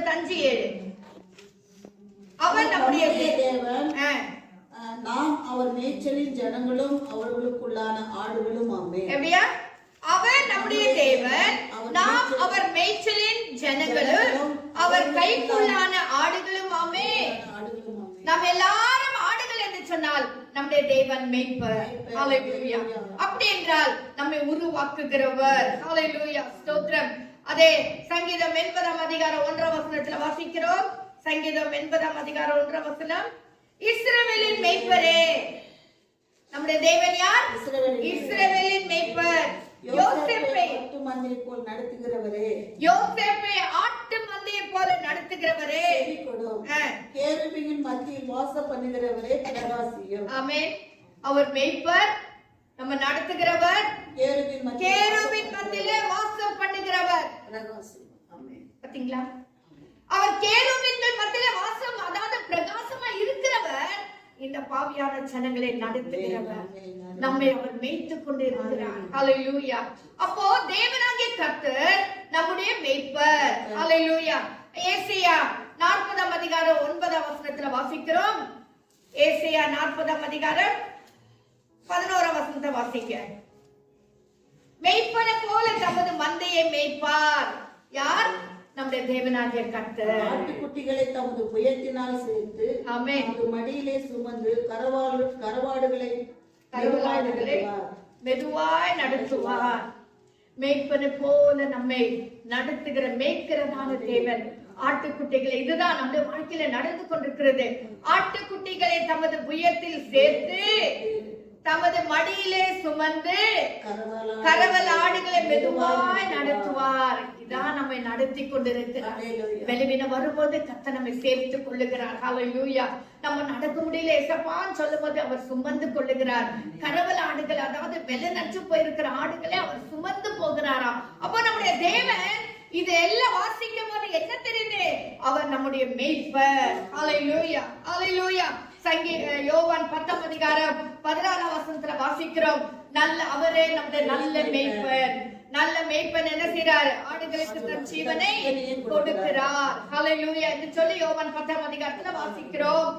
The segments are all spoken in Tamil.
55:7. அவர் நம்முடைய தேவன், நாம் அவர் மேய்ச்சலின் ஜனங்களும் அவர்களுக்குள்ளான ஆடுகளும் ஆமே. எப்படியா? அவர் நம்முடைய தேவன், நாம் அவர் மேய்ச்சலின் ஜனங்களும் அவர் கைக்குள்ளான ஆடுகளும் ஆமே. நாம் எல்லாரும் ஆடுகள் என்று சொன்னால் நம்முடைய தேவன் மேய்ப்பர். ஹalleluya. அப்படி என்றால் நம்மை உருவாக்குகிறவர். ஹalleluya. ஸ்தோத்திரம். அதே சங்கீதம் 80:1 வாசிக்கிறோம். சங்கீதம் 80:1 இஸ்ரவேலின் மேய்ப்பரே. நம்முடைய தேவன் யார்? இஸ்ரவேலின் மேய்ப்பர். யோசேப்பை ஆட்டுமந்தையை போல் நடத்துகிறவரே. யோசேப்பை ஆட்டு மந்தையை போல நடத்துகிறவரே. கேருபீனின் மத்தியில் வாசம் பண்ணுகிறவரே பிரகாசியம். ஆமென். அவர் மேய்ப்பர், நம்ம நடத்துகிறவர், கேருபீன் மத்தியிலே வாசம் பண்ணுகிறவர் பிரகாசியம். ஆமென். பாத்தீங்களா? அவர் கேருபீன்கள் மத்தியிலே வாசம், அதாவது பிரகாசமா இருக்கிறவர், இந்த பாவியான ஜனங்களை நடத்துகிறவர், நம்மை அவர் மேய்த்துக் கொண்டு இருக்கிறார். ஹalleluya. அப்போ தேவனாகிய கர்த்தர் நம்முடைய மேய்ப்பர். ஹalleluya. ஏசாயா 40:9 வாசிக்கிறோம். ஏசாயா 40:11 வாசிக்க. மேய்ப்பனை போல தமது மந்தையை மேய்ப்பார். யார்? நம்முடைய தேவனாகிய கர்த்தர். ஆட்டுக்குட்டிகளை தமது புயத்தினால் சேர்த்து, ஆமென், தமது மடியிலே சுமந்து கரவாடுகளை மெதுவாய் நடத்துவார். மேய்ப்பனை போல நம்மை நடத்துகிற மேய்க்கிறதான தேவன் ஆட்டுக்குட்டிகளை, இதுதான் நம்முடைய வாழ்க்கையில நடந்து கொண்டிருக்கிறது. ஆட்டுக்குட்டிகளை தமது புயத்தில் சேர்த்து தமது மடியிலே சுமந்து கரவல் ஆடுகளை மெதுவாய் நடத்துவார். இதான் நம்மை நடத்தி கொண்டிருக்கிறார். வெளிவின வரும்போது கர்த்தர் நம்மை சேர்த்துக் கொள்ளுகிறார். ஹalleluya. நம்ம நடக்க முடியல ஏசப்பான்னு சொல்லும் போது அவர் சுமந்து கொள்ளுகிறார். கரவல் ஆடுகள், அதாவது வெள்ளை நச்சு போயிருக்கிற ஆடுகளை அவர் சுமந்து போகிறாராம். அப்போ நம்முடைய தேவன் இது எல்லாம் வாசிக்கும் போது என்ன தெரியுது? அவர் நம்முடைய மேய்ப்பர். ஹalleluya. ஹalleluya. யோவான் 10:16 வாசிக்கிறோம். அவரே நம்முடைய நல்ல மேய்ப்பர். நல்ல மேய்ப்பன் என்ன செய்றார்? ஆடுகளுக்கு தன் ஜீவனை கொடுக்கிறார். ஹalleluya என்று சொல்லி யோவான் 10:16 வாசிக்கிறோம்.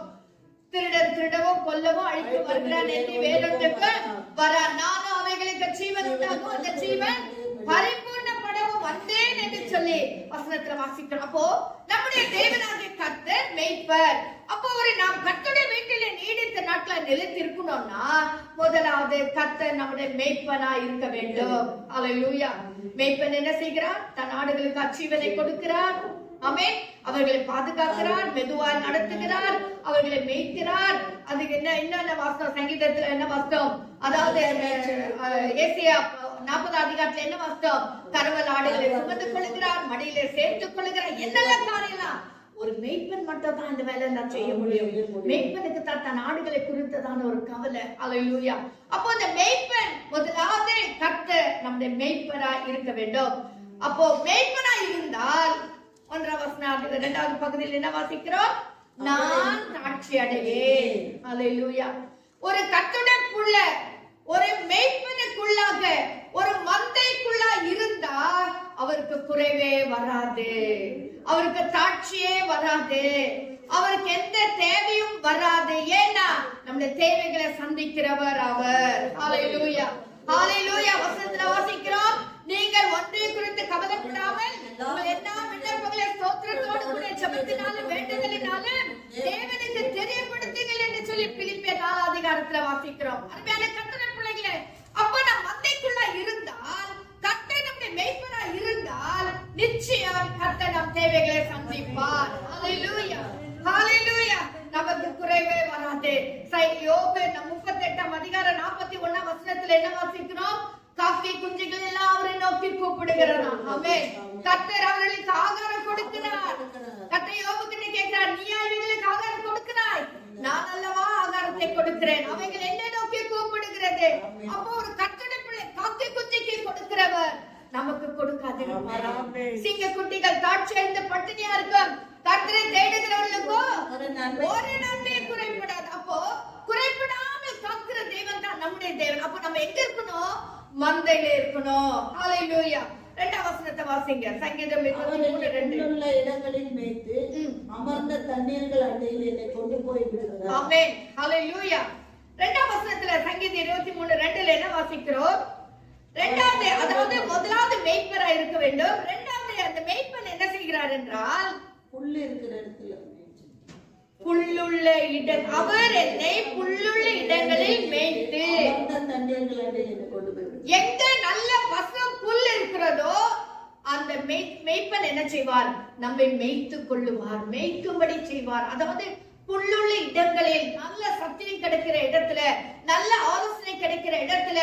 திருடன் திருடவும் கொல்லவும் அழித்து வருகிறான் என்று வேதத்துக்கு வரான். நானும் அவைகளுக்கு ஜீவன் உண்டாகும், அந்த ஜீவன் பரிபூர்ணப்படவும் வந்தேன் என்று சொல்லி வசனத்துல வாசிக்கிறோம். அப்போ நம்முடைய தேவனாகிய கர்த்தர் மேய்ப்பர். அப்போ நாம் கர்த்தருடைய வீட்டில நீடித்த நாட்கள நிலைத்திருக்கணும்னா முதலாவது கர்த்தர் நம்முடைய மேய்ப்பனா இருக்க வேண்டும். ஹalleluya. மேய்ப்பன் என்ன செய்கிறார்? தன் ஆடுகளுக்கு ஜீவனை கொடுக்கிறார். ஆமென். அவர்களை பாதுகாக்கிறார், மெதுவாய் நடத்துகிறார், அவர்களை மேய்க்கிறார். அதுக்கு என்ன வாஸ்தவம்? சங்கீதத்துல என்ன வாஸ்தவம்? அதாவது ஏசாயா 40 என்ன வாஸ்தவம்? கரவல் ஆடுகளை சுமந்து கொள்கிறார், மடியிலே சேர்த்துக் கொள்கிறார். என்னெல்லாம் காரியம்லாம் ஒரு மேய்ப்பன் மட்டும் தான் இந்த வேலை எல்லாம் செய்ய முடியும். மேய்ப்பனுக்கு தான் தன் ஆடுகளை குறித்ததான ஒரு கவலை. ஹalleluya. அப்போ அந்த மேய்ப்பன் முதலாவது கர்த்தர் நம்முடைய மேய்ப்பரா இருக்க வேண்டும். அப்போ மேய்ப்பனா இருந்தால் 1 பகுதியில் என்ன வாசிக்கிறோம்? நான் தாட்சி அடைவேன். ஹalleluya. ஒரு கர்த்தருக்குள்ள, ஒரு மேய்ப்பனுக்குள்ளாக, ஒரு மந்தைக்குள்ள இருந்தா அவருக்கு குறைவே வராது, அவருக்கு தாட்சியே வராது, அவருக்கு எந்த தேவையும் வராது. ஏன்னா நம்முடைய தேவைகளை சந்திக்கிறவர் அவர். ஹalleluya. ஹalleluya. வசனத்துல வாசிக்கிறோம், நீங்கள் ஒன்றை குறித்து கவலைப்படாமல் உங்கள் எல்லா விண்ணப்பங்களை ஸ்தோத்திரத்தோடு கூட ஜெபத்தினாலும் வேண்டுதலினாலும் தேவனுக்கு தெரியப்படுத்துங்கள் என்று சொல்லி பிலிப்பியர் 4 வாசிக்கிறோம். அருமையான கர்த்தருடைய பிள்ளைகளே, அப்ப நாம் மந்தைக்குள்ள இருந்தால், கர்த்தர் நம்முடைய மேய்ப்பரா இருந்தால், நிச்சயம் கர்த்தர் நம் தேவைகளை சந்திப்பார். ஹalleluya. ஹalleluya. நமக்கு குறைவே வராது. யோபு 38:41 என்ன வாசிக்கிறோம்? காக்கை குஞ்சுகள் எல்லாம் அவரை நோக்கி கூப்பிடுகிறாராம். ஆமென். கர்த்தர் அவர்களுக்கு ஆகாரம் கொடுக்கிறார். கர்த்தர் யோபுக்கு கேட்கிறார், நீ இவங்களுக்கு ஆகாரம் கொடுக்கிறாய்? நான் அல்லவா ஆகாரத்தை கொடுக்கிறேன். அவைகள் என்ன நோக்கி கூப்பிடுகிறது. அப்போ ஒரு கர்த்தருடைய பிள்ளை காக்கை குஞ்சுக்கு கொடுக்கிறவர் நமக்கு கொடுக்காது. சிங்க குட்டிகள் தாட்சி அடைந்து பட்டினியா இருக்கும். கர்த்தரை தேடுகிறவர்களுக்கோ ஒரு நன்மை குறைபடாது. அப்போ குறைபடாமல் காக்கிற தேவன் தான் நம்முடைய தேவன். அப்போ நம்ம எங்க இருக்கணும்? மந்தையில இருக்கணும். ஹalleluya. 2ஆம் வசனத்தை வாசிங்க. சங்கீதம் அவரை 23:2. புல்லுள்ள இடங்களில் மேய்த்து அமர்ந்த தண்ணீர்கள் அண்டையில் என்னை கொண்டு போய் விடுகிறார். ஆமென். ஹalleluya. 2ஆம் வசனத்துல சங்கீதம் 23:2ல என்ன வாசிக்கிறோம்? இரண்டாவது, அதாவது முதலாவது மேய்ப்பரா இருக்க வேண்டும். இரண்டாவது, அந்த மேய்ப்பன் என்ன செய்கிறார் என்றால் புல் இருக்கிற இடத்துல புல்லுள்ள இடம், அவர் என்னை புல்லுள்ள இடங்களில் மேய்த்து அமர்ந்த தண்ணீர்கள் அண்டையில் என்னை கொண்டு போய் விடுகிறார். எங்க நல்ல பசும் புல் இருக்கிறதோ அந்த மேய்ப்பன் என்ன செய்வார்? நம்மை மேய்த்து கொள்ளுவார், மேய்க்கும்படி செய்வார். அதாவது புல்லுள்ள இடங்களில், நல்ல சத்தியம் கிடைக்கிற இடத்துல, நல்ல ஆலோசனை கிடைக்கிற இடத்துல,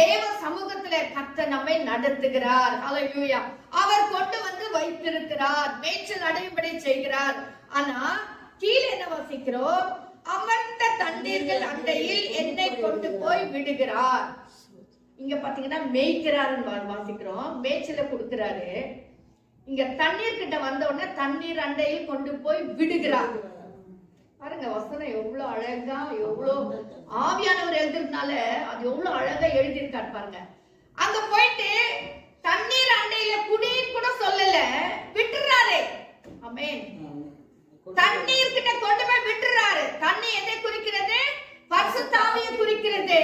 தேவ சமூகத்துல கர்த்தர் நம்மை நடத்துகிறார். ஹalleluya. அவர் கொண்டு வந்து வைத்திருக்கிறார், மேய்ச்சல் அடையும்படி செய்கிறார். ஆனா கீழே என்ன வாசிக்கிறோம்? அமர்ந்த தண்ணீர்கள் அண்டையில் என்னை கொண்டு போய் விடுகிறார். இங்க பாத்தீங்கன்னா மேய்க்கிறாருன்னு வாசிக்கிறோம், மேய்ச்சல கொடுக்கிறாரு. இங்க தண்ணீர் கிட்ட வந்த உடனே தண்ணீர் அண்டையில் கொண்டு போய் விடுகிறார். பாருங்க வசனம் எவ்வளவு அழகா, எவ்வளவு ஆவியானவர் எழுதுறதுனால அது எவ்வளவு அழகா எழுதியிருக்காரு பாருங்க. அங்க போயிட்டு தண்ணீர் அண்டையில குடின்னு கூட சொல்லல, விட்டுறாரு. ஆமென். தண்ணீர் கிட்ட கொண்டு போய் விட்டுறாரு. தண்ணி எதை குறிக்கிறது? பரிசுத்த ஆவியை குறிக்கிறது.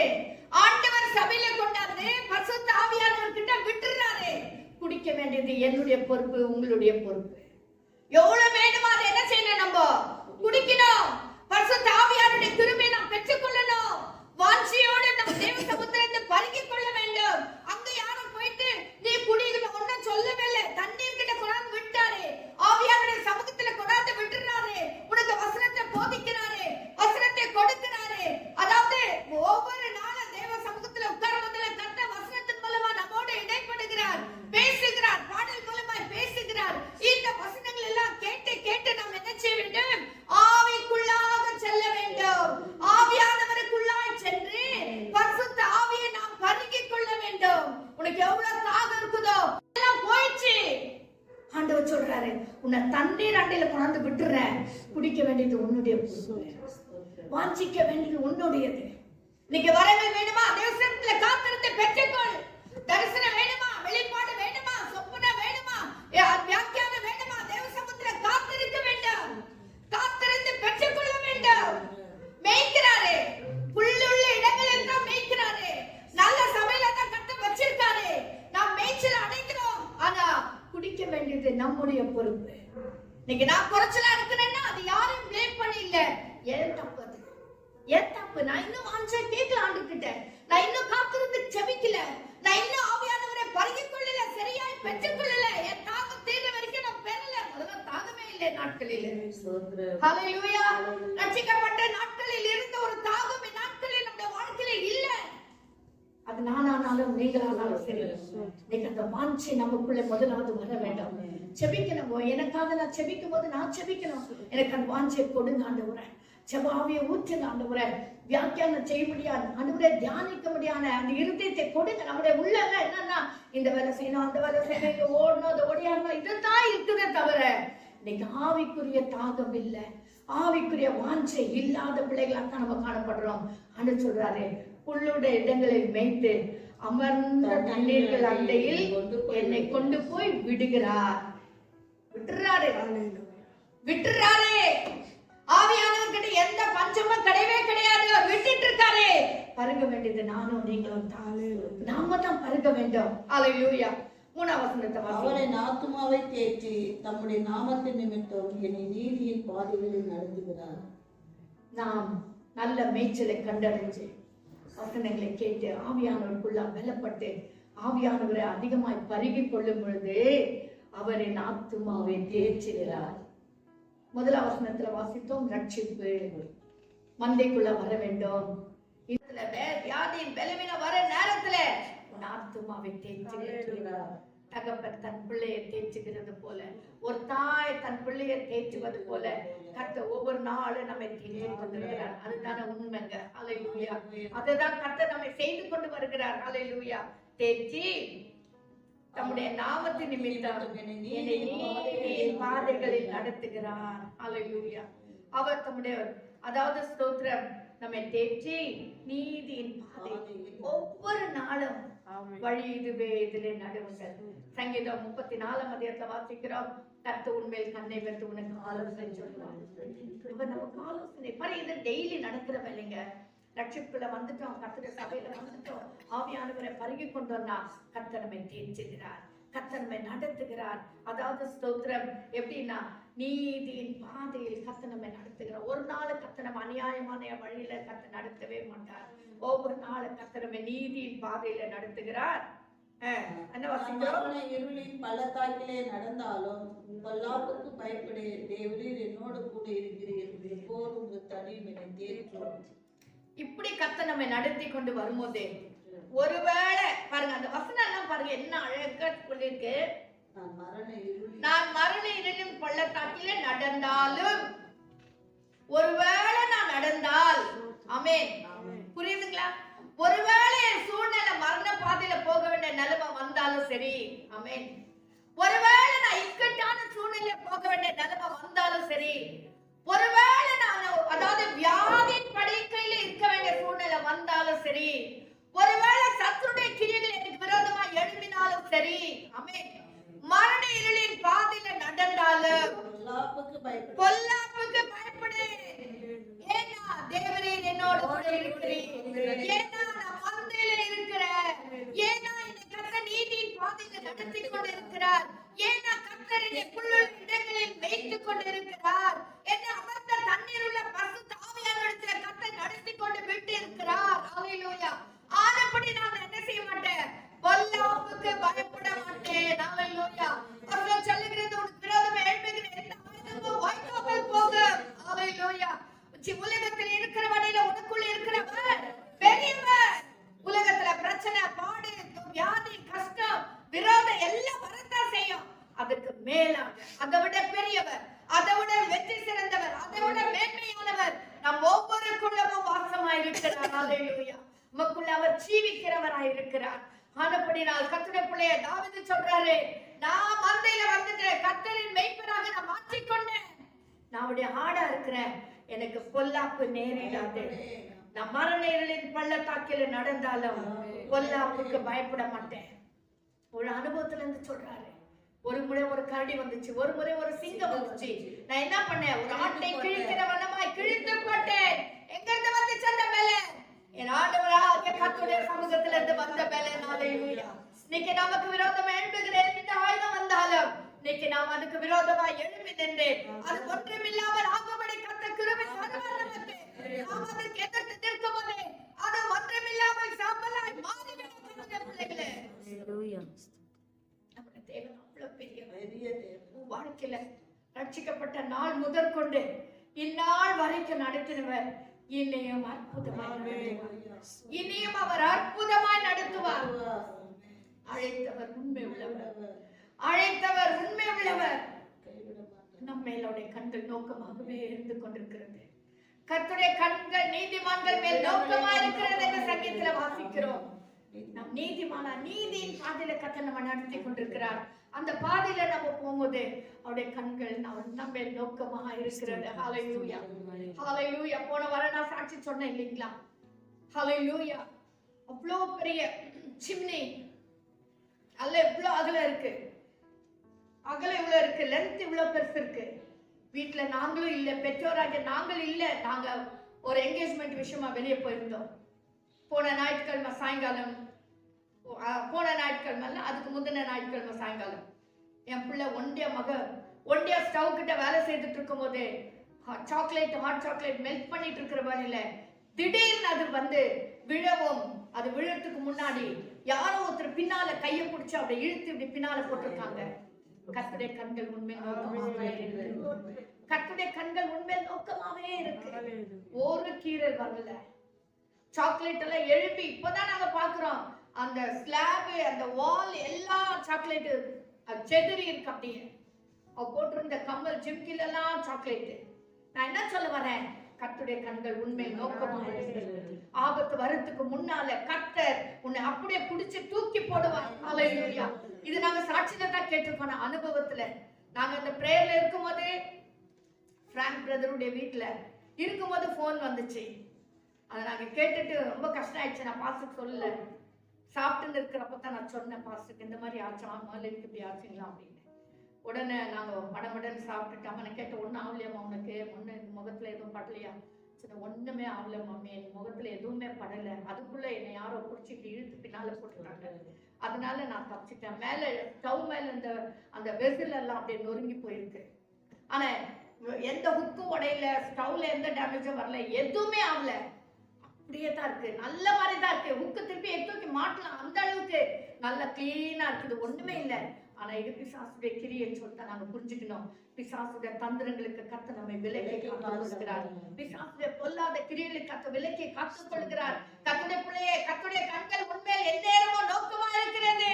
ஆண்டவர் சபையில கொண்டாந்து பரிசுத்த ஆவியானவர் கிட்ட விட்டுறாரு. குடிக்க வேண்டியது என்னுடைய பொறுப்பு, உங்களுடைய பொறுப்பு. எவ்வளவு வேணுமோ அதை என்ன செய்யணும்? நம்ம குடிக்கணும். பரிசுத்த ஆவியானுடைய கிருபையை நாம் பெற்றுக்கொள்ளணும். வாஞ்சியோடு நம்ம தேவ சமூகத்திலிருந்து பருகிக் கொள்ள வேண்டும். அங்க யாரும் போயிட்டு நீ குடிக்கணும் ஒன்னும் சொல்லவே இல்லை. தண்ணீர் கிட்ட கொண்டாந்து விட்டாரு, ஆவியானுடைய சமூகத்துல கொண்டாந்து விட்டுறாரு. உனக்கு வசனத்தை போதிக்கிறாரு, வசனத்தை கொடுக்கிறாரு. அதாவது ஒவ்வொரு நாளும் தேவ சமூகத்துல உட்கார்வதில் கர்த்தர் வசனத்தின் மூலமா நம்மோடு இடைப்படுகிறார், பேசுகிறார், பாடல் மூலமாய் பேசுகிறார். இந்த வசனங்கள் எல்லாம் கேட்டு கேட்டு நாம் என்ன செய்ய வேண்டும்? ஆவிக்குள்ளாக செல்ல வேண்டும். ஆவியானவருக்குள்ளாய் சென்று பரிசுத்த ஆவியை நாம் பருகிக் கொள்ள வேண்டும். உனக்கு எவ்வளவு தாகம் இருக்குதோ எல்லாம் போயிடுச்சு. ஆண்டவர் சொல்றாரு, உன்னை தண்ணீர் அண்டையில கொண்டாந்து விட்டுறேன். குடிக்க வேண்டியது உன்னுடைய பொறுப்பு, வாஞ்சிக்க வேண்டியது உன்னுடையது. இன்னைக்கு வரங்கள் வேணுமா? தேவசனத்துல காத்திருந்து பெற்றுக்கொள். தரிசனம் வேணுமா? வெளிப்பாடு வேணுமா? சொப்பன வேணுமா? வியாக்கியானம் வேணுமா? தேவசனத்துல காத்திருக்க வேண்டும், காத்திருந்து பெற்றுக்கொள்ள வேண்டும். மேய்க்கிறாரு, புல்லுள்ள இடங்களில் தான் மேய்க்கிறாரு. நல்ல சபையில தான் கர்த்தர் வச்சிருக்காரு. நாம் மேய்ச்சல் அடைக்கிறோம். ஆனா குடிக்க வேண்டியது நம்முடைய பொறுப்பு. இன்னைக்கு நான் குறைச்சலா இருக்கிறேன்னா அது யாரும் பிளேம் பண்ணி இல்ல, ஏன் தப்பு? அது ஏன் தப்பு? நான் இன்னும் வாஞ்சை கேட்கல ஆண்டுகிட்ட, நான் இன்னும் காத்திருந்து செபிக்கல, நான் இன்னும் ஆவியானவரை பருகிக் கொள்ளல, சரியாய் பெற்றுக்கொள்ளல. என் தாகம் தீர்ற வரைக்கும் நான் பெறல. அதெல்லாம் தாகமே இல்லை நாட்களில். ஹalleluya. ரட்சிக்கப்பட்ட நாட்களில் இருந்த ஒரு தாகம் இந்த நாட்களில் நம்முடைய வாழ்க்கையில இல்ல. அது நானானாலும் நீங்களானாலும் சரி, இன்னைக்கு அந்த வாஞ்சை நமக்குள்ள முதலாவது வர வேண்டும். செபிக்கணும். எனக்காக நான் செபிக்கும் போது நான் செபிக்கணும். எனக்கு அந்த வாஞ்சையை கொடுங்க ஆண்டவரே, செபாவியை ஊற்றுங்க ஆண்டவரே, வியாக்கியானம் செய்ய முடியாது ஆண்டவரே, தியானிக்க முடியாத அந்த இருதயத்தை கொடுங்க. நம்முடைய உள்ளங்க என்னன்னா இந்த வேலை செய்யணும், அந்த வேலை செய்யணும், ஓடணும், அதை ஓடியாடணும், இதுதான் இருக்குதே தவிர இன்னைக்கு ஆவிக்குரிய தாகம் இல்லை, ஆவிக்குரிய வாஞ்சை இல்லாத பிள்ளைகளாக நம்ம காணப்படுறோம். ஆண்டு சொல்றாரு, புல்லுடைய இடங்களில் மேய்த்து அமர்ந்த தண்ணீர்கள் அண்டையில் என்னை கொண்டு போய் விடுகிறார். விட்டுறாரு, விட்டுறாரு. ஆவியானவர்கிட்ட எந்த பஞ்சமும் கிடையவே கிடையாது, விட்டுட்டு இருக்காரு. பருக வேண்டியது நானும் நீங்களும் தான், நாம தான் பருக வேண்டும். ஹalleluya. 3ஆம் வசனத்தை வாசிங்க. அவர் என் ஆத்துமாவை தேற்றி தம்முடைய நாமத்தின் நிமித்தம் என்னை நீதியின் பாதைகளில் நடத்துகிறார். நாம் நல்ல மேய்ச்சலை கண்டறிஞ்சு வசனங்களை கேட்டு ஆவியானவருக்குள்ள பலப்பட்டு ஆவியானவரை அதிகமாய் பருகிக் கொள்ளும் பொழுது அவர் என் ஆத்துமாவை தேற்றுகிறார். 1ஆம் வசனத்துல வாசித்தோம், ரட்சிப்பு மந்தைக்குள்ள வர வேண்டும். இதுல வியாதியின் பலவீனம் வர நேரத்துல உன் ஆத்துமாவை தேற்றுகிறார். தகப்பன் தன் பிள்ளையை தேற்றுகிறது போல, ஒரு தாய் தன் பிள்ளையை தேற்றுவது போல கர்த்தர் ஒவ்வொரு நாளும் நம்மை தேற்றுகிறார். அதுதான உண்மைங்க. ஹalleluya. அதுதான் கர்த்தர் நம்மை செய்து கொண்டு வருகிறார். ஹalleluya. தேற்றி தம்முடைய நாமத்தின் நிமித்தம் என்னை நீதியின் பாதைகளில் நடத்துகிறார். ஹalleluya. அவர் தம்முடைய, அதாவது ஸ்தோத்திரம், நம்மை தேற்றி நீதியின் பாதை ஒவ்வொரு நாளும் வழி இதுவே, இதிலே நடுவுங்கள். சங்கீதம் 34 வாசிக்கிறோம், கர்த்தர் உண்மையில் கண்ணை வைத்து உனக்கு ஆலோசனை சொல்லுவார். நமக்கு ஆலோசனை பாரு, இது டெய்லி நடக்கிற வேலைங்க. ரட்சிப்புல வந்துட்டோம், கர்த்தருடைய சபையில வந்துட்டோம், ஆவியானவரை பருகி கொண்டு வந்தா கர்த்தர் நம்மை தேற்றுகிறார், கர்த்தர் நம்மை நடத்துகிறார். அதாவது ஸ்தோத்திரம் எப்படின்னா, நீதியின் பாதையில் கர்த்தர் நம்மை நடத்துகிறார். ஒரு நாள் கர்த்தர் நம்ம அநியாயமான வழியில கர்த்தர் நடத்தவே மாட்டார். ஒவ்வொரு நாளும் கர்த்தர் நம்மை நீதியின் பாதையில நடத்துகிறார். இருளின் பள்ளத்தாக்கிலே நடந்தாலும் பொல்லாப்புக்கு பயப்படேன், தேவரீர் என்னோடு கூட இருக்கிறீர்கள், எப்போதும் உங்கள் தடியும் என்னை தேற்றும். இப்படி கர்த்தர் நம்மை நடத்தி கொண்டு வரும்போதே, ஒருவேளை பாருங்க அந்த வசனம் எல்லாம் பாருங்க, என்ன அழகா சொல்லிருக்கு. நான் மரண இருளின் பள்ளத்தாக்கிலே நடந்தாலும், ஒருவேளை நான் நடந்தால், ஆமென், புரியுதுங்களா? ஒருவேளை சூழ்நிலை மரண பாதையில போக வேண்டிய நிலைமை வந்தாலும் சரி, ஆமென், ஒருவேளை நான் இக்கட்டான சூழ்நிலை போக வேண்டிய நிலைமை வந்தாலும் சரி, ஒருவேளை நான் அதாவது வியாதியின் படுக்கையில இருக்க வேண்டிய சூழ்நிலை வந்தாலும் சரி, ஒருவேளை சத்துருடைய கிரியைகள் எனக்கு விரோதமா எழுப்பினாலும் சரி, ஆமென், மரண இருளின் பாதையில நடந்தாலும் பொல்லாப்புக்கு பயப்படேன். ஏன்னா தேவரீர் என்னோடு கூட இருக்கிறீர், ஏன்னா நான் மந்தையில இருக்கிறேன், ஏன்னா என்னை கர்த்தர் நீதியின் பாதையில நடத்தி கொண்டு இருக்கிறார், ஏன்னா கர்த்தர் என்னை புல்லுள்ள இடங்களில் வைத்துக் கொண்டு இருக்கிறார், என்னை அமர்ந்த தண்ணீர் உள்ள பரிசுத்த ஆவியானவரிடத்தில் கர்த்தர் நடத்தி கொண்டு விட்டு இருக்கிறார். ஹல்லேலூயா. ஆனபடி நான் என்ன செய்ய மாட்டேன், பொல்லாப்புக்கு பயப்பட மாட்டேன். ஹல்லேலூயா. வசனம் சொல்லுகிறது, உனக்கு விரோதமா எழும்புகிற எந்த ஆயுதமும் வாய்க்காமல் போகும். ஹல்லேலூயா. உலகத்தில் இருக்கிறவனில உனக்குள்ள இருக்கிறவர் பெரியவர். உலகத்துல பிரச்சனை, பாடு, வியாதி, கஷ்டம், விரோதம் எல்லாம் வரத்தான் செய்யும். அதுக்கு மேலாக அதை விட பெரியவர், அதை விட வெற்றி சிறந்தவர், அதை விட மேன்மையானவர் நம் ஒவ்வொருக்குள்ளவும் வாசமாயிருக்கிறார். ஹல்லேலூயா. நமக்குள்ள அவர் ஜீவிக்கிறவராய் இருக்கிறார். ஆனபடினால் கர்த்தருடைய பிள்ளைய தாவீது சொல்றாரு, நான் மந்தையில வந்துட்டேன், கர்த்தரின் மேய்ப்பராக நான் மாற்றிக்கொண்டேன், நான் அவருடைய ஆடா இருக்கிறேன், எனக்கு பொல்லாப்பு நேரிடாது. நான் மரண இருளின் பள்ளத்தாக்கில நடந்தாலும் பொல்லாப்புக்கு பயப்பட மாட்டேன். ஒரு அனுபவத்துல இருந்து சொல்றாரு. ஒரு முறை ஒரு கரடி வந்துச்சு, ஒரு முறை ஒரு சிங்கம் வந்துச்சு. நான் என்ன பண்ணேன், ஒரு ஆட்டை கிழிக்கிற வண்ணமாய் கிழித்து போட்டேன். எங்க இருந்து வந்துச்சு அந்த மேலே? என் ஆண்டவராகிய கர்த்தருடைய சமூகத்துல இருந்து வந்த மேலே. ஹல்லேலூயா. இன்னைக்கு நமக்கு விரோதமா எழும்புகிற எந்த ஆயுதம் வந்தாலும், இன்னைக்கு நாம் அதுக்கு விரோதமா எழும்பி நின்று அது ஒன்றுமில்லாமல் ஆகும்படி கர்த்தர் கிருபை தருவார் நமக்கு. நாம் அதற்கு எதிர்த்து நிற்கும்போது அது ஒன்றுமில்லாமல் சாம்பலாய் மாறிவிடும். பிள்ளைகளே, நம்முடைய தேவன் அவ்வளவு பெரிய வாழ்க்கையில ரட்சிக்கப்பட்ட நாள் முதற்கொண்டு இந்நாள் வரைக்கும் நடத்தினவர். இன்னையும் இனியும் அவர் அற்புதமாய் நடத்துவார். அழைத்தவர் உண்மை உள்ளவர், அழைத்தவர் உண்மை உள்ளவர். நம்மளுடைய கண்கள் நோக்கமாகவே இருந்து கொண்டிருக்கிறது. கர்த்தருடைய கண்கள் நீதிமான்கள் மேல் நோக்கமா இருக்கிறது என்று சங்கீதத்துல வாசிக்கிறோம். நம் நீதிமானா நீதியின் பாதையில கர்த்தர் நம்ம நடத்தி கொண்டிருக்கிறார். அந்த பாதையில நம்ம போகும்போது அவருடைய கண்கள் நம்ம மேல் நோக்கமா இருக்கிறது. ஹல்லேலூயா, ஹல்லேலூயா. போன வாரம் நான் சாட்சி சொன்னேன் இல்லைங்களா? ஹல்லேலூயா. அவ்வளோ பெரிய சிம்னி அல்ல, இவ்வளோ அகல இருக்கு, அகல இவ்வளவு இருக்கு, லென்த் இவ்வளவு பெருசு இருக்கு. வீட்டுல நாங்களும் இல்ல, பெற்றோராக நாங்கள் இல்ல. நாங்க ஒரு என்கேஜ்மெண்ட் விஷயமா வெளியே போயிருந்தோம். போன ஞாயிற்றுக்கிழமை சாயங்காலம், போன ஞாயிற்றுக்கிழமை அதுக்கு முந்தின ஞாயிற்றுக்கிழமை சாயங்காலம் என் பிள்ளை ஒண்டியா ஸ்டவ் கிட்ட வேலை செய்துட்டு இருக்கும் போது ஹாட் சாக்லேட் மெல்ட் பண்ணிட்டு இருக்கிற வேலையில திடீர்னு அது வந்து விழவும், அது விழறதுக்கு முன்னாடி யாரோ ஒருத்தர் பின்னால கையை பிடிச்சு அப்படி இழுத்து இப்படி பின்னால போட்டிருக்காங்க. கர்த்தருடைய கண்கள் உண்மையில் நோக்கமாகவே இருக்கு. கர்த்தருடைய கண்கள் உண்மையில் நோக்கமாகவே இருக்கு. ஒரு கீரல் வரல. சாக்லேட் எல்லாம் எழுப்பி இப்பதான் நாங்க பாக்குறோம், அந்த ஸ்லாப், அந்த வால், எல்லா சாக்லேட் செதறி இருக்கு. அப்படியே அவ போட்டிருந்த கம்மல் ஜிம்கில் எல்லாம் சாக்லேட். நான் என்ன சொல்ல வரேன், கர்த்தருடைய கண்கள் உண்மை நோக்கமாக இருக்கிறது. ஆபத்து வரதுக்கு முன்னால கர்த்தர் உன்னை அப்படியே பிடிச்சு தூக்கி போடுவார். ஹல்லேலூயா. இது நாங்க சாட்சியில தான் கேட்டிருக்கோம். அனுபவத்துல நாங்க அந்த பிரேயர்ல இருக்கும்போது, பிராங்க் பிரதருடைய வீட்டுல இருக்கும்போது போன் வந்துச்சு. அதை நாங்க கேட்டுட்டு ரொம்ப கஷ்டம் ஆயிடுச்சு. நான் பாஸ்டருக்கு சொல்லல. சாப்பிட்டு இருக்கிறப்ப தான் நான் சொன்னேன் பாஸ்டருக்கு இந்த மாதிரி ஆச்சு, ஆமாம் எனக்கு இப்படி ஆச்சுங்களா அப்படின்னு. உடனே நாங்கள் மடமடன்னு சாப்பிட்டுட்டு அவனை கேட்ட ஒன்றும் ஆகலையாம்மா உனக்கு, ஒன்று முகத்தில் எதுவும் படலையா? சரி ஒன்றுமே ஆகல மாமி, என் முகத்தில் எதுவுமே படலை. அதுக்குள்ளே என்னை யாரோ பிடிச்சிட்டு இழுத்து பின்னால் போட்டுட்டாங்க, அதனால நான் தப்பிச்சிட்டேன். மேலே ஸ்டவ் மேலே அந்த வெசில் எல்லாம் அப்படியே நொறுங்கி போயிருக்கு. ஆனால் எந்த ஹுக்கும் உடையில, ஸ்டவ்ல எந்த டேமேஜும் வரல, எதுவுமே ஆகல, அப்படியே தான் இருக்கு, நல்ல மாதிரி தான் இருக்கு. ஹுக்கு திருப்பி எடுத்து மாட்டலாம், அந்த அளவுக்கு நல்ல கிளீனா இருக்குது, ஒண்ணுமே இல்லை. ஆனா இது பிசாசுடைய கிரியைன்னு சொல்லிட்டு நாங்க புரிஞ்சுக்கணும். பிசாசுடைய தந்திரங்களுக்கு கத்த நம்மை விலக்கி காத்துக்கொள்கிறார். பிசாசுடைய பொல்லாத கிரியைகளுக்கு கத்த விலக்கி காத்துக்கொள்கிறார். கத்துடைய பிள்ளையே, கத்துடைய கண்கள் உண்மையில் எந்நேரமும் நோக்கமா இருக்கிறது.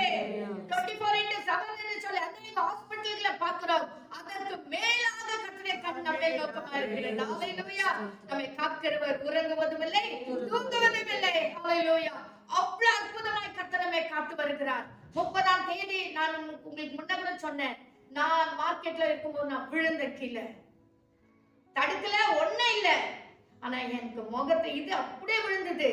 24/7 என்று சொல்லி அநேக ஹாஸ்பிட்டல்களை பார்க்கிறோம். அதற்கு மேலாக கத்துடைய கண் நம்மை நோக்கமா இருக்கிறது. ஹல்லேலூயா. நம்மை காக்கிறவர் உறங்குவதும் இல்லை, தூங்குவதும் இல்லை. ஹல்லேலூயா. அவ்வளவு அற்புதமாய் கர்த்தர் நம்மை காத்து வருகிறார். 30ஆம் தேதி நான் உங்களுக்கு முன்ன கூட சொன்னேன், நான் மார்க்கெட்ல இருக்கும்போது நான் விழுந்த கீழே தடுக்கல, ஒண்ணும் இல்லை. ஆனா எனக்கு முகத்தை இது அப்படியே விழுந்தது.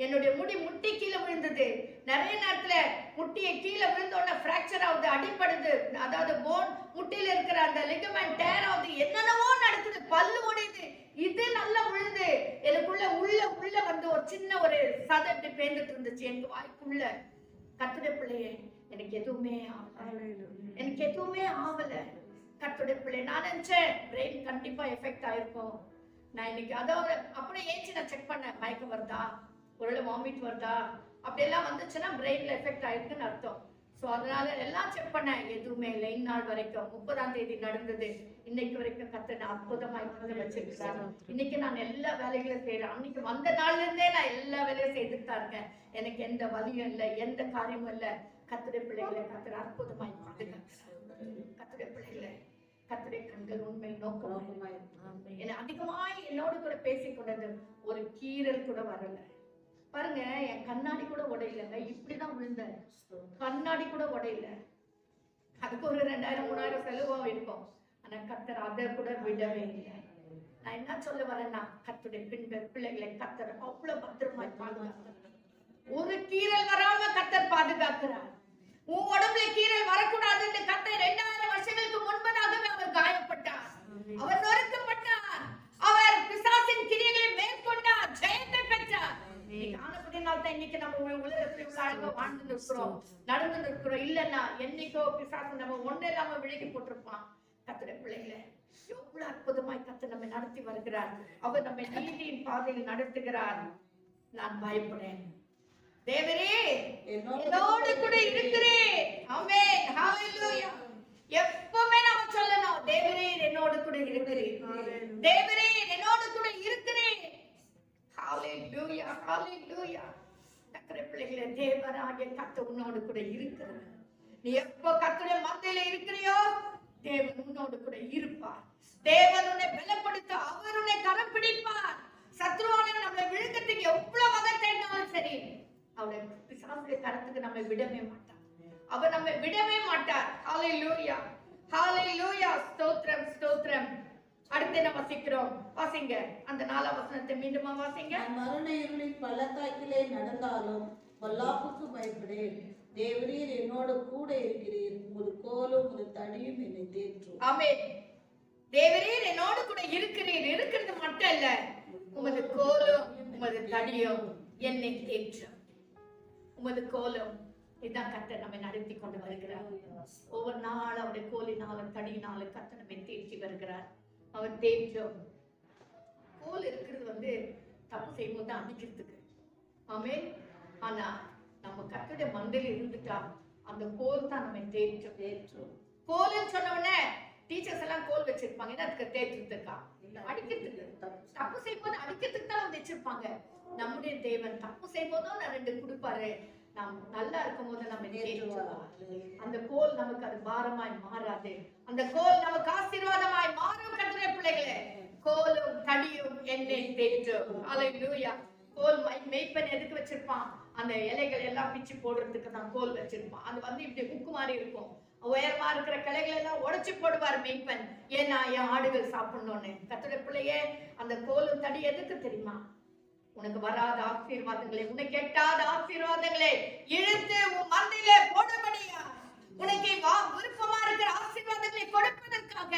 என்னுடைய முடி முட்டி கீழே விழுந்தது. நிறைய நேரத்துல முட்டியை கீழே விழுந்தோட பிராக்சர் ஆகுது, அடிப்படுது. அதாவது போன் முட்டியில இருக்கிற அந்த லிகமெண்ட் டேர் ஆகுது, என்னென்னவோ நடக்குது, பல்லு உடையுது. இது நல்லா விழுந்து எனக்குள்ள உள்ள வந்து ஒரு சின்ன ஒரு சதட்டு பேந்துட்டு இருந்துச்சு எனக்கு வாய்க்குள்ள. கர்த்தருடைய பிள்ளையே, எனக்கு எதுவுமே ஆகல, எனக்கு எதுவுமே ஆகல. கர்த்தருடைய பிள்ளை, நான் நினைச்சேன் பிரெயின் கண்டிப்பா எஃபெக்ட் ஆயிருக்கும். நான் இன்னைக்கு அதாவது அப்படியே ஏஞ்சி நான் செக் பண்ணேன், மயக்கம் வருதா, ஒருவேளை வாமிட் வருதா, அப்படியெல்லாம் வந்துச்சுன்னா பிரெயின்ல எஃபெக்ட் ஆயிருக்குன்னு அர்த்தம். ஸோ அதனால எல்லாம் செக் பண்ணேன், எதுவுமே இல்லை. இந்நாள் வரைக்கும் 30ஆம் தேதி நடந்தது, இன்னைக்கு வரைக்கும் கர்த்தர் அற்புதமாய் வச்சிருக்கிறார். இன்னைக்கு நான் எல்லா வேலைகளும் செய்யறேன். அன்னைக்கு வந்த நாள்ல இருந்தே நான் எல்லா வேலையும் செய்துட்டு தான் இருக்கேன். எனக்கு எந்த வலியும் இல்லை, எந்த காரியமும் இல்லை. கர்த்தருடைய பிள்ளைகளை கர்த்தர் அற்புதமாய் பாதுகாக்கிறார். கர்த்தருடைய பிள்ளைகளை கர்த்தருடைய கண்கள் உண்மை நோக்கமாய் என்னை அதிகமாய் என்னோடு கூட பேசிக்கொண்டது, ஒரு கீறல் கூட வரல. பாருங்க, என் கண்ணாடி கூட உடையலங்க, இப்படிதான் விழுந்தேன், கண்ணாடி கூட உடையல. அதுக்கு ஒரு 2000-3000 செலவும் இருக்கும். ஆனா கர்த்தர் அதை கூட விடவே இல்லை. நான் என்ன சொல்ல வரேன்னா, கர்த்தருடைய பிள்ளைகளை கர்த்தர் அவ்வளவு பத்திரமாய் பாதுகாக்கிறார். ஒரு கீறல் வராம கர்த்தர் பாதுகாக்கிறார். உன் உடம்புல கீறல் வரக்கூடாதுன்னு கர்த்தர் 2000 வருஷங்களுக்கு முன்பதாகவே அவர் காயப்பட்டார், அவர் நொறுக்கப்பட்டார், அவர் பிசாசின் கிரியைகளை மேற்கொண்டார், ஜெயத்தை பெற்றார். இன்னைக்கு நம்ம உலகத்துல வாழ்ந்து நிற்கிறோம், நடந்து நிற்கிறோம். இல்லன்னா என்னைக்கோ பிசாசு நம்ம ஒண்ணு இல்லாம விலகி போட்டிருப்பான். கர்த்தருடைய பிள்ளைகளை எவ்வளவு அற்புதமாய் கர்த்தர் நம்மை நடத்தி வருகிறார். அவர் நம்மை நீதியின் பாதையில் நடத்துகிறார். நான் பயப்படேன், தேவரே என்னோடு கூட இருக்கிறேன். ஆமென், ஹல்லேலூயா. எப்பவுமே நாம சொல்லணும், தேவரே என்னோடு கூட இருக்கிறேன், தேவரே என்னோடு கூட இருக்கிறேன். ஹல்லேலூயா, ஹல்லேலூயா. கர்த்தருடைய பிள்ளைகளே, தேவராகிய கர்த்தர் உன்னோடு கூட இருக்கிறார். நீ எப்போ கர்த்தருடைய மத்தியில இருக்கிறியோ, தேவன் உன்னோடு கூட இருப்பார். தேவன் உன்னை பலப்படுத்த அவர் உன்னை கரம் பிடிப்பார். சத்ருவான நம்மளை விழுங்கத்துக்கு எவ்வளவு வகை தேடினாலும் சரி, அவளை பிசாசுடைய கரத்துக்கு நம்மை விடவே மாட்டார். அவர் நம்மை விடவே மாட்டார். ஹல்லேலூயா, ஹல்லேலூயா. ஸ்தோத்திரம், ஸ்தோத்திரம். அடுத்து என்ன வாசிக்கிறோம்? வாசிங்க அந்த 4ஆம் வசனத்தை மீண்டுமா வாசிங்க. மரண இருளின் பள்ளத்தாக்கிலே நடந்தாலும் பொல்லாப்புக்கு பயப்படேன், தேவரீர் என்னோடு கூட இருக்கிறீர், ஒரு கோலும் ஒரு தடியும் என்னை தேற்றும். ஆமென். தேவரீர் என்னோடு கூட இருக்கிறீர், இருக்கிறது மட்டும் இல்ல, உமது கோலும் உமது தடியும் என்னை தேற்றும். உமது கோலும், இதான் கர்த்தர் நம்மை நடத்தி கொண்டு வருகிறார். ஒவ்வொரு நாள் அவருடைய கோலினாலும் தடியினாலும் கர்த்தர் நம்மை தேற்றி வருகிறார். அவர் தேற்றும். கோல் இருக்கிறது தப்பு செய்யும்போது தான் அடிக்கிறதுக்கு. ஆமென். ஆனா நம்ம கர்த்தருடைய மண்டையில இருந்துட்டா அந்த கோல் தான் நம்ம தேற்றும். கோல்னு சொன்ன உடனே டீச்சர்ஸ் எல்லாம் கோல் வச்சிருப்பாங்க, ஏன்னா அதுக்கு தேய்ச்சிருக்கா அடிக்கிறதுக்கு. தப்பு செய்யும்போது அடிக்கிறதுக்கு தான் வச்சிருப்பாங்க. நம்முடைய தேவன் தப்பு செய்யும்போதும் நான் 2 கொடுப்பாரு. நாம் நல்லா இருக்கும் போது நம்ம தேற்றுவோம். அந்த கோல் நமக்கு அது பாரமாய் மாறாது. அந்த கோல் நமக்கு ஆசீர்வாதமாய் மாறும். கர்த்தருடைய பிள்ளைகளே, கோலும் தடியும் என்னை தேற்றும். ஹல்லேலூயா. கோல் மேய்ப்பன் எதுக்கு வச்சிருப்பான்? அந்த இலைகள் எல்லாம் பிச்சு போடுறதுக்கு தான் கோல் வச்சிருப்பான். அது இப்படி ஹுக்கு மாதிரி இருக்கும். உயரமா இருக்கிற கிளைகள் எல்லாம் உடைச்சு போடுவார் மேய்ப்பன், ஏன்னா என் ஆடுகள் சாப்பிடணும்னு. கர்த்தருடைய பிள்ளையே, அந்த கோலும் தடி எதுக்கு தெரியுமா? உனக்கு வராத ஆசீர்வாதங்களை, உனக்கு எட்டாத ஆசீர்வாதங்களை ஆசீர்வாதங்களை இழுத்து உன் மந்தையிலே போடும்படியா உனக்கு விருப்பமா இருக்கிற ஆசீர்வாதங்களை கொடுப்பதற்காக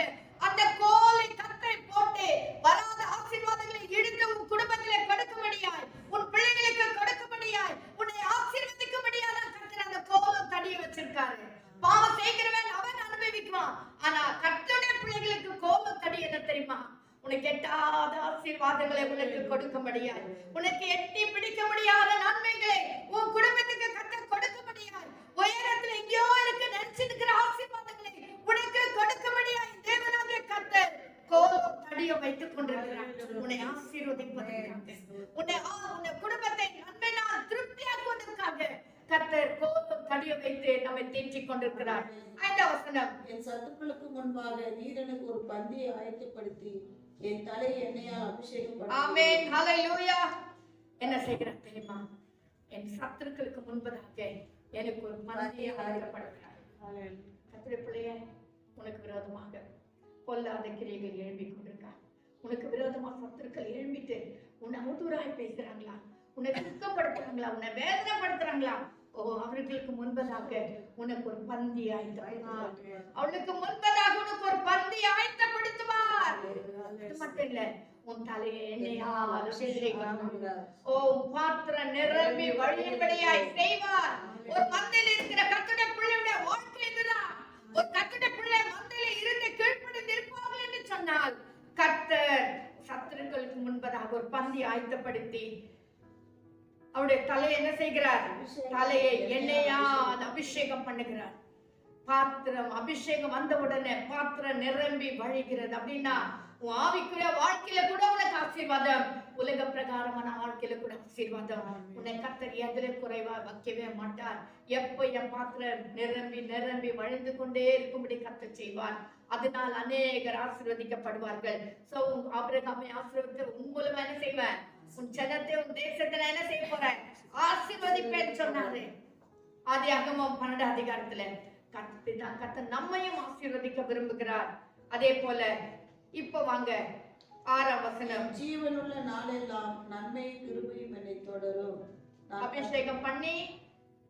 அந்த கோலை கத்தை போட்டு வராத ஆசீர்வாதங்களை இழுத்து உன் குடும்பத்திலே கொடுக்கும்படியாய் உன் பிள்ளைகளுக்கு கொடுக்கும்படியாய் உன்னை ஆசீர்வதிக்கும்படியா தான் கர்த்தர் அந்த கோலம் தடிய வச்சிருக்காரு. பாவம் செய்கிறவன் அவன் அனுபவிக்குவான். ஆனா கர்த்தருடைய பிள்ளைகளுக்கு கோலம் தடி என்ன தெரியுமா? உனக்கு எட்டாத ஆசீர்வாதங்களை உனக்கு கொடுக்கும்படியாய், உனக்கு எட்டி பிடிக்க முடியாத நன்மைகளை உன் குடும்பத்துக்கு கர்த்தர் கொடுக்கும்படியாய், உயரத்துல எங்கேயோ இருக்கு நினைச்சிருக்கிற ஆசீர்வாதங்களை உனக்கு கொடுக்கும்படியாய் தேவனாகிய கர்த்தர் கோலம் தடிய வைத்துக் கொண்டிருக்கிறார். உன்னை ஆசீர்வதிப்பதற்காக, உன்னை குடும்பத்தை நன்மையினால் திருப்தியாக்குவதற்காக கர்த்தர் கோலம் தடிய வைத்து நம்மை தேற்றிக் கொண்டிருக்கிறார். 5ஆம் வசனம், என் சத்துக்களுக்கு முன்பாக நீர் எனக்கு ஒரு பந்தியை ஆயத்தப்படுத்தி என் தலை எண்ணெயால் அபிஷேகம். ஆமென், ஹalleluya. என்ன செய்கிறார் தெரியுமா? என் சத்துருக்களுக்கு முன்பதாக எனக்கு ஒரு பந்தியை ஆயத்தப்படுத்துகிறார். கர்த்தருடைய பிள்ளையே, உனக்கு விரோதமாக பொல்லாத கிரியைகள் எழும்பிக் கொண்டிருக்கார். உனக்கு விரோதமா சத்துருக்கள் எழும்பிட்டு உன்னை அவதூறாய் பேசுறாங்களா, உன்னை துக்கப்படுத்துறாங்களா, உன்னை வேதனைப்படுத்துறாங்களா? ஓ, அவர்களுக்கு முன்பதாக உனக்கு ஒரு பந்தி ஆயத்தப்படுத்துவார். அவளுக்கு முன்பதாக உனக்கு ஒரு பந்தி ஆயத்தப்படுத்துவார். அது மட்டும் இல்ல, உன் தலையை எண்ணெயால் அபிஷேகம், ஓ பாத்திரம் நிரம்பி வழியும்படியாய் செய்வார். ஒரு மந்தையில் இருக்கிற கர்த்தருடைய பிள்ளையுடைய வாழ்க்கை இதுதான். ஒரு கர்த்தருடைய பிள்ளை மந்தையில இருந்து கீழ்ப்படிந்து இருப்பார்கள் என்று சொன்னால் கர்த்தர் சத்துருக்களுக்கு முன்பதாக ஒரு பந்தி ஆயத்தப்படுத்தி அவருடைய தலையை என்ன செய்கிறார்? தலையை எண்ணெயால் அபிஷேகம் பண்ணுகிறார். பாத்திரம் அபிஷேகம் வந்த உடனே பாத்திரம் நிரம்பி வழிகிறது. அப்படின்னா உன் ஆவிக்குரிய வாழ்க்கையில கூட உனக்கு ஆசீர்வாதம், உலக பிரகாரமான வாழ்க்கையில கூட ஆசீர்வாதம். உன்னை கர்த்தர் எதிரே குறைவா வைக்கவே மாட்டார். எப்ப என் பாத்திரம் நிரம்பி நிரம்பி வழிந்து கொண்டே இருக்கும்படி கர்த்தர் செய்வார். அதனால் அநேகர் ஆசீர்வதிக்கப்படுவார்கள். சோ ஆபிரகாமை ஆசீர்வதித்து உன் மூலமா என்ன செய்வேன்? உன் ஜனத்தை உன் தேசத்தை என்ன செய்ய போறேன்? ஆசீர்வதிப்பேன்னு சொன்னாரு. ஆதியாகமம் 12ஆம் அதிகாரத்துல கர்த்தர் நம்மையும் ஆசீர்வதிக்க விரும்புகிறார். அதே போல இப்ப வாங்க 6ஆம் வசனம், ஜீவனுள்ள நாளெல்லாம் நன்மையும் கிருபையும் என்னை தொடரும். அபிஷேகம் பண்ணி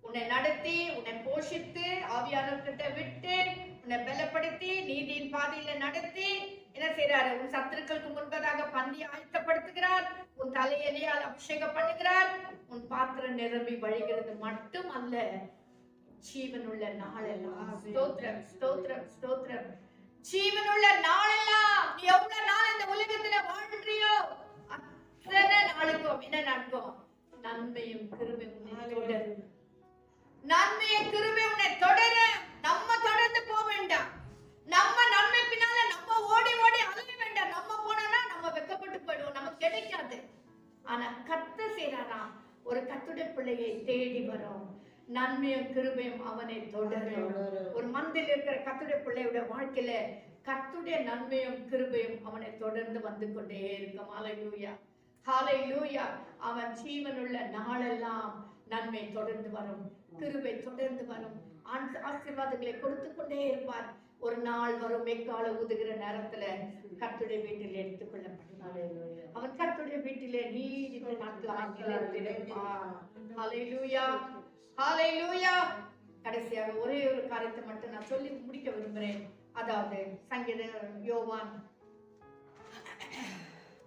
உன்னை நடத்தி உன்னை போஷித்து ஆவியானவர்கிட்ட விட்டு உன்னை பலப்படுத்தி நீதியின் பாதையில நடத்தி என்ன செய்யறாரு? உன் சத்துருக்களுக்கு முன்பதாக பந்தி ஆயத்தப்படுத்துகிறார். உன் தலையெலியால் அபிஷேகம் பண்ணுகிறார். உன் பாத்திரம் நிரம்பி வழிகிறது மட்டும் அல்ல, ஜீவனுள்ள நாளெல்லாம், ஸ்தோத்திரம் ஸ்தோத்திரம் ஸ்தோத்திரம், ஜீவனுள்ள நாளெல்லாம் நீ எவ்வளவு நாள் இந்த உலகத்துல வாழ்றியோ அத்தனை நாளுக்கும் என்ன நடக்கும்? நன்மையும் கிருபையும் உன்னை தொடரும். நன்மையும் கிருபையும் உன்னை தொடரும். நம்ம தொடர்ந்து போக வேண்டாம். நம்ம நன்மை பின்னால நம்ம ஓடி ஓடி அலைய வேண்டாம். நம்ம போனா நம்ம வெக்கப்பட்டு போயிடுவோம், நமக்கு கிடைக்காது. ஆனா கர்த்தர் செய்றாரா? ஒரு கர்த்தருடைய பிள்ளையை தேடி வரும், நன்மையும் கிருபையும் அவனை தொடரும். ஒரு மந்தையில் இருக்கிற கர்த்தருடைய பிள்ளையோட வாழ்க்கையில கர்த்தருடைய நன்மையும் கிருபையும் அவனை தொடர்ந்து வந்து கொண்டே இருக்கும். ஹல்லேலூயா, ஹல்லேலூயா. அவன் ஜீவனுள்ள நாளெல்லாம் நன்மை தொடர்ந்து வரும், கிருபை தொடர்ந்து வரும், ஆசீர்வாதங்களை கொடுத்து கொண்டே இருப்பார். ஒரு நாள் வரும், எக்கால ஊதுகிற நேரத்துல கர்த்தருடைய வீட்டில் எடுத்துக் கொள்ளப்படுவார். அவன் கர்த்தருடைய வீட்டிலே நீடித்த நாட்கள் இருப்பான். ஹல்லேலூயா, ஹல்லேலூயா. கடைசியாக ஒரே ஒரு காரியத்தை மட்டும் நான் சொல்லி முடிக்க விரும்புகிறேன். அதாவது சங்கீதம் யோவான்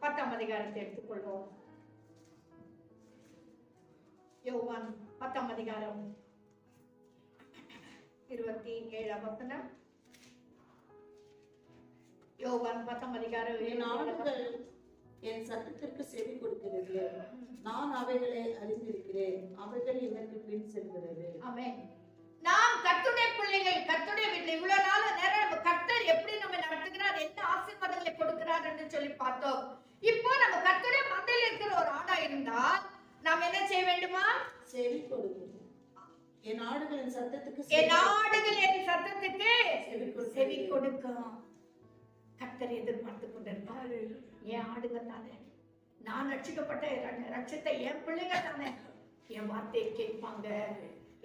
10ஆம் அதிகாரத்தை எடுத்துக்கொள்வோம். யோவான் 10ஆம் அதிகாரம் 27ஆம் வசனம். யோவான் 10ஆம் அதிகாரம், என் ஆடுகள் என் சத்தத்திற்கு செவி கொடுக்கிறது, நான் அவைகளை அறிந்திருக்கிறேன், அவைகள் எனக்கு பின் செல்கிறது. ஆமென். நாம் கர்த்தருடைய பிள்ளைகள், கர்த்தருடைய வீட்டில் இவ்வளவு நாள் நேரம் கர்த்தர் எப்படி நம்ம நடத்துகிறார், என்ன ஆசீர்வாதங்களை கொடுக்கிறார் என்று சொல்லி பார்த்தோம். இப்போ நம்ம கர்த்தருடைய மந்தையில் இருக்கிற ஒரு ஆடா இருந்தால் நாம் என்ன செய்ய வேண்டுமா? செவி கொடுக்கணும். என் ஆடுகள் என் சத்தத்துக்கு செவி கொடுக்கும். கர்த்தர் எதிர்பார்த்து கொண்டிருப்பார். என் ஆடுகள் தானே, நான் ரட்சிக்கப்பட்ட ரட்சத்தை என் பிள்ளைங்க தானே என் வார்த்தையை கேட்பாங்க,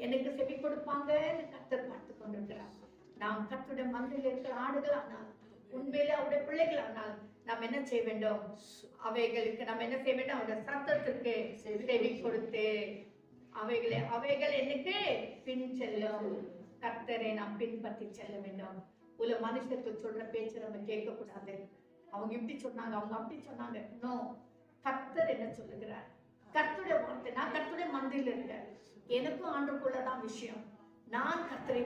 எனக்கு செவி கொடுப்பாங்க. கர்த்தர் பார்த்து கொண்டிருக்கிறார். நாம் கர்த்தருடைய மந்தையில் இருக்கிற ஆடுகள் ஆனால், உண்மையிலே அவருடைய பிள்ளைகள் ஆனால் நாம் என்ன செய்ய வேண்டும்? அவைகளுக்கு நாம் என்ன செய்ய வேண்டும்? அவருடைய சத்தத்திற்கு செவி கொடுத்து அவைகள் எனக்கு பின் செல்லும். கர்த்தரை நாம் பின்பற்றி செல்ல வேண்டும். உள்ள மனுஷர்கள் சொல்ற பேச்சை நம்ம கேட்க கூடாது. அவங்க இப்படி சொன்னாங்க, அவங்க அப்படி சொன்னாங்க. நோ, கர்த்தர் என்ன சொல்லுகிறார்? கர்த்தருடைய வார்த்தை. நான் கர்த்தருடைய மந்தையில் இருக்கேன். எனக்கும் ஆண்டுக்குள்ளதான் விஷயம். நான் கர்த்தரை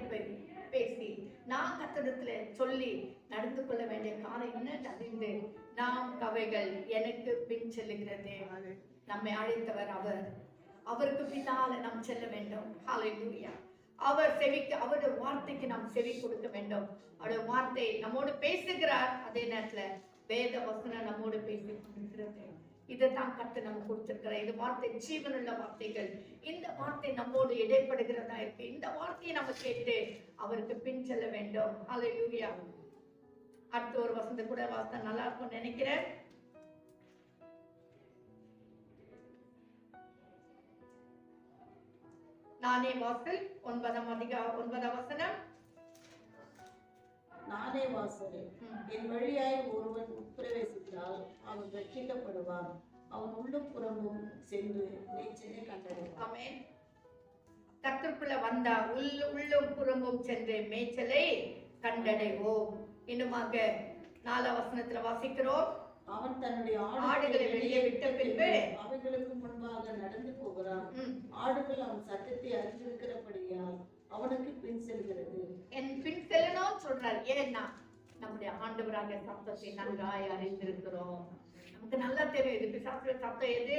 பேசி, நான் கர்த்தரிடத்துல சொல்லி நடந்து கொள்ள வேண்டிய காலம் என்ன அறிந்து நாம் அவைகள் எனக்கு பின் செல்லுகிறது. நம்மை அழைத்தவர் அவர். அவருக்கு பின்னால நாம் செல்ல வேண்டும். ஹல்லேலூயா. அவர் செவிக்கு, அவருடைய வார்த்தைக்கு நாம் செவி கொடுக்க வேண்டும். அவருடைய வார்த்தை நம்மோடு பேசுகிறார். அதே நேரத்துல வேத வசனம் நம்மோடு பேசி கொண்டிருக்கிறது. இதைத்தான் கர்த்தர் நம்ம கொடுத்திருக்கிறார். இந்த வார்த்தை ஜீவனுள்ள வார்த்தைகள். இந்த வார்த்தை நம்மோடு இடைப்படுகிறதா இருக்கு. இந்த வார்த்தையை நம்ம கேட்டு அவருக்கு பின் செல்ல வேண்டும். ஹல்லேலூயா. அடுத்த ஒரு வசனத்தை கூட வாசித்தா நல்லா இருக்கும் நினைக்கிறேன். நானே வாசல், 9 வசனம். நானே வாசல், என் வழியாய் ஒருவன் உட்பிரவேசித்தால் அவன் ரட்சிக்கப்படுவான். அவன் உள்ளும் புறமும் சென்று மேய்ச்சலை கண்டடைவான். ஆமென். கர்த்தருக்குள்ள வந்தா உள்ளும் புறமும் சென்று மேய்ச்சலை கண்டடைவோம். இன்னுமாக 4 வசனத்துல வாசிக்கிறோம். அவன் தன்னுடைய ஆடுகளை வெளியே விட்ட பின்பு அவைகளுக்கு முன்பாக நடந்து போகிறான். ஆடுகள் அவன் சத்தத்தை அறிந்திருக்கிறபடியால் அவனுக்கு பின் செல்கிறது. என் பின் செல்லணும் சொல்றார். ஏன்னா நம்முடைய ஆண்டவராக சத்தத்தை நன்றாய் அறிந்திருக்கிறோம். நமக்கு நல்லா தெரியும் இது பிசாசுடைய சத்தம் எது,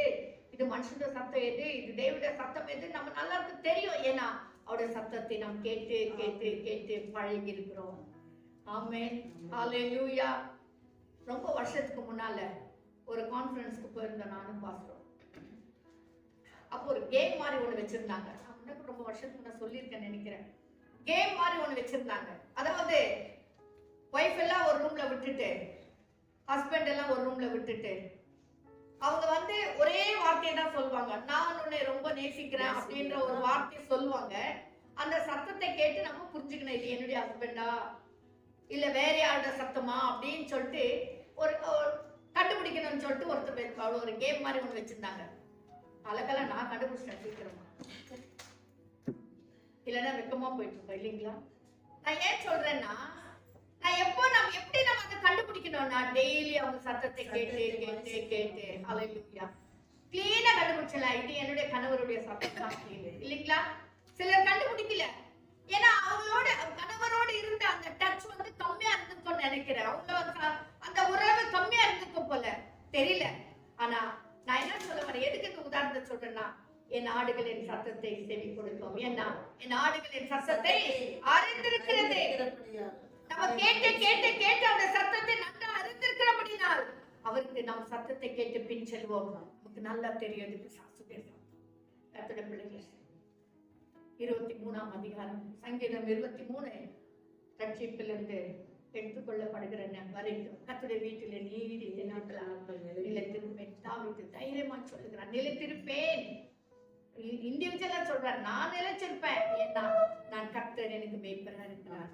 இது மனுஷனுடைய சத்தம் எது, இது தேவனுடைய சத்தம் எது, நம்ம நல்லா தெரியும். ஏன்னா அவருடைய சத்தத்தை நாம் கேட்டு கேட்டு கேட்டு பழகி இருக்கிறோம். ஆமென். ஹல்லேலூயா. ரொம்ப வருஷத்துக்கு முன்னால ஒரு கான்ஃபரன்ஸ்க்கு போயிருந்தோம் நானும் பாஸ்டரும். அப்போ ஒரு கேம் மாதிரி ஒண்ணு வச்சிருந்தாங்க. நான் ரொம்ப வருஷத்துக்கு நான் சொல்லியிருக்கேன் நினைக்கிறேன். கேம் மாதிரி ஒண்ணு வச்சிருந்தாங்க. அதாவது ஒய்ஃப் எல்லாம் ஒரு ரூம்ல விட்டுட்டு, ஹஸ்பண்ட் எல்லாம் ஒரு ரூம்ல விட்டுட்டு, அவங்க வந்து ஒரே வார்த்தையை தான் சொல்லுவாங்க. நான் உன்னை ரொம்ப நேசிக்கிறேன் அப்படின்ற ஒரு வார்த்தையை சொல்லுவாங்க. அந்த சத்தத்தை கேட்டு நம்ம புரிஞ்சுக்கணும், இது என்னுடைய ஹஸ்பண்டா இல்ல வேற யாரோட சத்தமா அப்படின்னு சொல்லிட்டு ஒரு கண்டுபிடிக்கணும்னு சொல்லிட்டு ஒருத்தர் ஒரு கேம் மாதிரி ஒண்ணு வச்சிருந்தாங்க. அழகெல்லாம் நான் கண்டுபிடிச்சேன் சீக்கிரமா, இல்லைன்னா வெக்கமா போயிட்டு இருப்பேன் இல்லைங்களா. நான் ஏன் சொல்றேன்னா, நம்ம எப்படி நம்ம அதை கண்டுபிடிக்கணும்னா டெய்லி அவங்க சத்தத்தை கேட்டு கேட்டு கேட்டு ஹல்லேலூயா கிளீனா கண்டுபிடிச்சலாம். இது என்னுடைய கணவருடைய சத்தம் தான் இல்லைங்களா. சிலர் கண்டுபிடிக்கல. ஏன்னா அவங்களோட கணவரோடு இருந்த அந்த டச் வந்து கம்மியா இருந்திருக்கும்னு நினைக்கிறேன். அவங்க அந்த உறவு கம்மியா இருந்திருக்கும் போல தெரியல. ஆனா நான் என்ன சொல்ல வரேன், எதுக்கு இந்த உதாரணத்தை சொல்றேன்னா, என் ஆடுகளின் சத்தத்தை செவி கொடுக்கும். ஏன்னா என் ஆடுகளின் சத்தத்தை அறிந்திருக்கிறது. நம்ம கேட்டு கேட்டு கேட்டு அந்த சத்தத்தை நல்லா அறிந்திருக்கிறபடினால் அவருக்கு நாம் சத்தத்தை கேட்டு பின் செல்வோம். நமக்கு நல்லா தெரியும் பிசாசுடைய சத்தம். கர்த்தருடைய பிள்ளைகளே, 23ஆம் அதிகாரம் சங்கீதம் 23 ரட்சிப்பிலிருந்து எடுத்துக்கொள்ளப்படுகிற வரைக்கும் கர்த்தருடைய வீட்டிலே நீடித்த நாட்களாக நிலைத்திருப்பேன். தாவீது தைரியமா சொல்லுகிறான், நிலைத்திருப்பேன். இண்டிவிஜுவலா சொல்றார், நான் நிலைச்சிருப்பேன். ஏன்னா நான் கர்த்தர் எனக்கு மேய்ப்பராக இருக்கிறார்,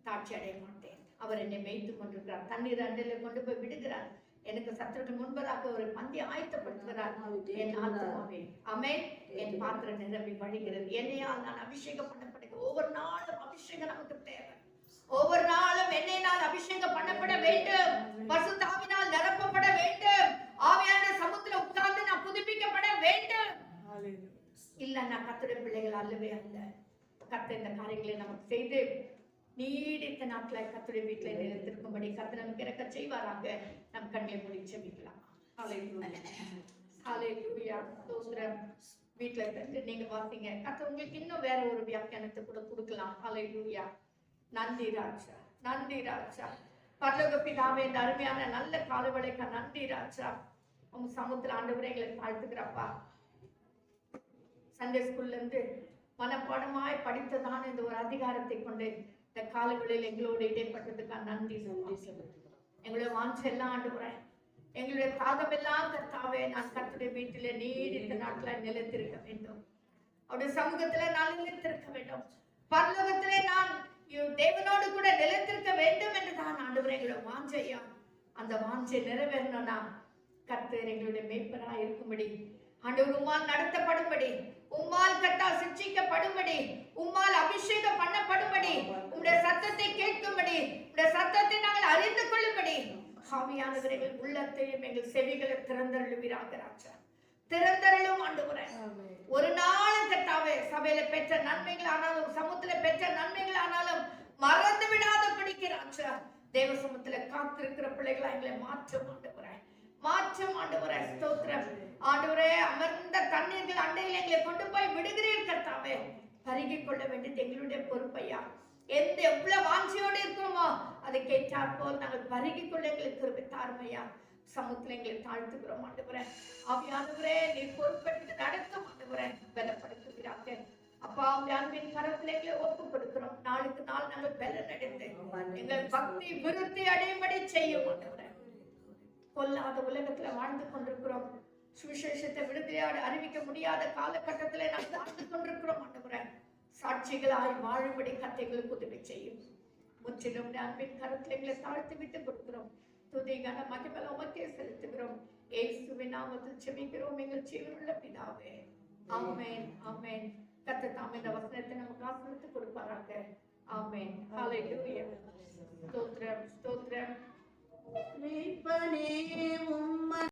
தாட்சி அடைய மாட்டேன். அவர் என்னை மேய்த்து கொண்டிருக்கிறார், தண்ணீர் அண்டையில கொண்டு போய் விடுகிறார், எனக்கு சத்துருக்கு முன்பதாக ஒரு பந்தி ஆயத்தப்படுத்துகிறார். என் ஆத்மாவே ஆமென், என் பாத்திரம் நிரம்பி வழிகிறது. என்னையால் நான் அபிஷேகம் பண்ணப்படுகிறேன். ஒவ்வொரு நாளும் அபிஷேகம் நமக்கு தேவை. ஒவ்வொரு நாளும் என்னையினால் அபிஷேகம் பண்ணப்பட வேண்டும். பரிசுத்த ஆவியினால் நிரப்பப்பட வேண்டும். ஆவியான சமூகத்துல உட்கார்ந்து நான் புதுப்பிக்கப்பட வேண்டும். இல்ல நான் கர்த்தருடைய பிள்ளைகள் அல்லவே அல்ல. கர்த்தர் இந்த காரியங்களை நமக்கு செய்து நீடித்த நாட்களை கர்த்தருடைய வீட்டுல நிலைத்திருக்கும்படி கர்த்தர் நமக்கு இறக்க செய்வாராக. நம் கண்களை மூடி ஜெபிக்கலாம். ஹல்லேலூயா. ஸ்தோத்திரம். வீட்டுல இருந்து நீங்க வாசிங்க. கர்த்தர் உங்களுக்கு இன்னும் வேற ஒரு வியாக்கியானத்தை கூட கொடுக்கலாம். ஹல்லேலூயா. நன்றி ராஜா, நன்றி ராஜா. பரலோக பிதாவே, இந்த அருமையான நல்ல காலவளைக்கு நன்றி ராஜா. உங்க சமுத்திர ஆண்டவரே எங்களை தாழ்த்துக்கிறப்பா. சண்டே ஸ்கூல்ல இருந்து மனப்பாடமாய் படித்ததான இந்த ஒரு அதிகாரத்தை கொண்டு இந்த காலங்களில் எங்களோடு இடைப்பட்டதுக்காக நன்றி சொல்லுகிறோம். எங்களுடைய வாஞ்செல்லாம் ஆண்டவரே, எங்களுடைய தாகமெல்லாம் கர்த்தாவே, நான் கர்த்தருடைய வீட்டிலே நீடித்த நாட்களை நிலைத்திருக்க வேண்டும். அவருடைய சமூகத்துல நான் நிலைத்திருக்க வேண்டும். பரலோகத்திலே நான் தேவனோடு கூட நிலைத்திருக்க வேண்டும் என்று தான் ஆண்டவரே எங்களுடைய வாஞ்சையா. அந்த வாஞ்சை நிறைவேறணும்னா கர்த்தர் எங்களுடைய மேய்ப்பராய் இருக்கும்படி, ஆண்டவர் உம்மால் நடத்தப்படும்படி உம்மால் கத்தா சிட்சிக்கப்படும்படி, உம்மால் அபிஷேகம் பண்ணப்படும்படி, உம்முடைய சத்தத்தை கேட்கும்படி, உம்முடைய சத்தத்தை நாங்கள் அறிந்து கொள்ளும்படி ஆவியானவர் எங்கள் உள்ளத்தையும் எங்கள் செவிகளை திறந்தருளுவீராக ராஜா. திறந்தருளும் ஆண்டவரே. ஒரு நாளும் கர்த்தாவே சபையில பெற்ற நன்மைகள் ஆனாலும் சமூகத்துல பெற்ற நன்மைகள் ஆனாலும் மறந்து விடாதபடிக்கு ராஜா தேவ சமூகத்துல காத்திருக்கிற பிள்ளைகளா எங்களை மாற்றும் ஆண்டவரே. மாற்றும் ஆண்டவரே. ஸ்தோத்திரம் ஆண்டவரே. அமர்ந்த தண்ணீர்கள் அண்டையில் எங்களை கொண்டு போய் விடுகிறீர் கர்த்தாவே. பருகி கொள்ள வேண்டியது எங்களுடைய பொறுப்பையா. எவ்வளவு வாஞ்சியோடு இருக்கிறோமோ அதை கேட்டார் போல் நாங்கள் பருகி கொள்ள எங்களுக்கு கிருபை தாருமையா. சமூகத்துல எங்களை தாழ்த்துக்கிறோம் ஆண்டவரே. ஆவியானவரே நீர் பொறுப்பெடுத்து நடத்தும் ஆண்டவரே. பலப்படுத்துகிறாங்க அப்பா. அன்பின் கரத்துல எங்களை ஒப்பு கொடுக்கிறோம். நாளுக்கு நாள் நாங்கள் பலன் அடைந்து எங்கள் பக்தி விருத்தி அடையும்படி செய்யும் ஆண்டவரே. கொல்லாத உலகத்துல வாழ்ந்து கொண்டிருக்கிறோம். சுவிசேஷத்தை விடுதலையோடு அறிவிக்க முடியாத காலகட்டத்துல நாங்கள் வாழ்ந்து கொண்டிருக்கிறோம் ஆண்டவரே. சாட்சிகளாய் வாழும்படி கத்தைகளுக்கு உதவி செய்யும். முற்றிலும் அன்பின் கரத்துல எங்களை தாழ்த்து விட்டு கொடுக்கிறோம். துதிகான மகிமையை உமக்கே செலுத்துகிறோம். இயேசுவின் நாமத்தில் ஜெபிக்கிறோம் எங்கள் ஜீவனுள்ள பிதாவே. ஆமென். ஆமென். கர்த்தர் தாமே இந்த வசனத்தை நமக்கு ஆசீர்வதித்து கொடுப்பாராக. ஆமென். ஹல்லேலூயா. ஸ்தோத்திரம். ஸ்தோத்திரம். மீட்பனே உம்மை